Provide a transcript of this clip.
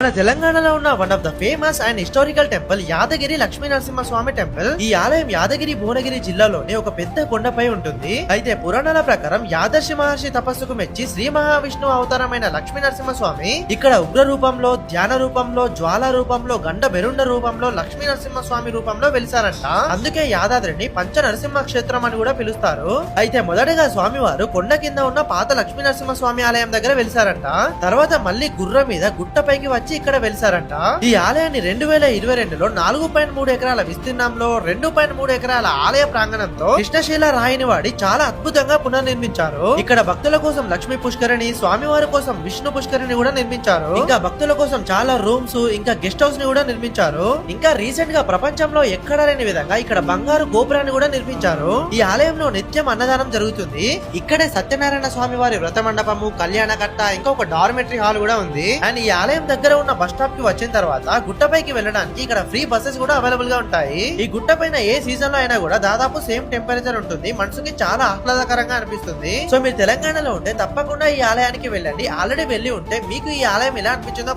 మన తెలంగాణలో ఉన్న one of the famous and historical temple Yadagiri Lakshmi Narasimhaswamy temple. ఈ ఆలయం యాదగిరి భువనగిరి జిల్లాలోని ఒక పెద్ద కొండపై ఉంటుంది. అయితే పురాణాల ప్రకారం యాదర్శి మహర్షి తపస్సుకు మెచ్చి శ్రీ మహావిష్ణు అవతారమైన లక్ష్మీ నరసింహస్వామి ఇక్కడ ఉగ్ర రూపంలో, ధ్యాన రూపంలో, జ్వాల రూపంలో, గండ బెరుండ రూపంలో, లక్ష్మీ నరసింహస్వామి రూపంలో వెలిసారంట. అందుకే యాదాద్రిని పంచ నరసింహ క్షేత్రం అని కూడా పిలుస్తారు. అయితే మొదటగా స్వామివారు కొండ కింద ఉన్న పాత లక్ష్మీ నరసింహస్వామి ఆలయం దగ్గర వెలిసారంట. తర్వాత మళ్ళీ గుర్రం మీద గుట్టపైకి వచ్చి ఇక్కడ వెలిసారంట. ఈ ఆలయాన్ని 2022లో 4.3 ఎకరాల విస్తీర్ణంలో 2.3 ఎకరాల ఆలయ ప్రాంగణంతో కృష్ణశీల రాయిని వాడి చాలా అద్భుతంగా పునర్నిర్మించారు. ఇక్కడ భక్తుల కోసం లక్ష్మీ పుష్కరిణి, స్వామివారి కోసం విష్ణు పుష్కరిణి కూడా నిర్మించారు. ఇంకా భక్తుల కోసం చాలా రూమ్స్, ఇంకా గెస్ట్ హౌస్ ని కూడా నిర్మించారు. ఇంకా రీసెంట్ గా ప్రపంచంలో ఎక్కడా లేని విధంగా ఇక్కడ బంగారు గోపురాన్ని కూడా నిర్మించారు. ఈ ఆలయంలో నిత్యం అన్నదానం జరుగుతుంది. ఇక్కడే సత్యనారాయణ స్వామి వారి వ్రత మండపము, కళ్యాణ కట్ట, ఇంకా ఒక డార్మెటరీ హాల్ కూడా ఉంది. అండ్ ఈ ఆలయం దగ్గర ఉన్న బస్ స్టాప్ కి వచ్చిన తర్వాత గుట్టపైకి వెళ్ళడానికి ఇక్కడ ఫ్రీ బస్సెస్ కూడా అవైలబుల్ గా ఉంటాయి. ఈ గుట్ట పైన ఏ సీజన్ లో అయినా కూడా దాదాపు సేమ్ టెంపరేచర్ ఉంటుంది. మనసుకి చాలా ఆహ్లాదకరంగా అనిపిస్తుంది. సో మీరు తెలంగాణలో ఉంటే తప్పకుండా ఈ ఆలయానికి వెళ్ళండి. ఆల్రెడీ వెళ్ళి ఉంటే మీకు ఈ ఆలయం ఎలా అనిపించిందో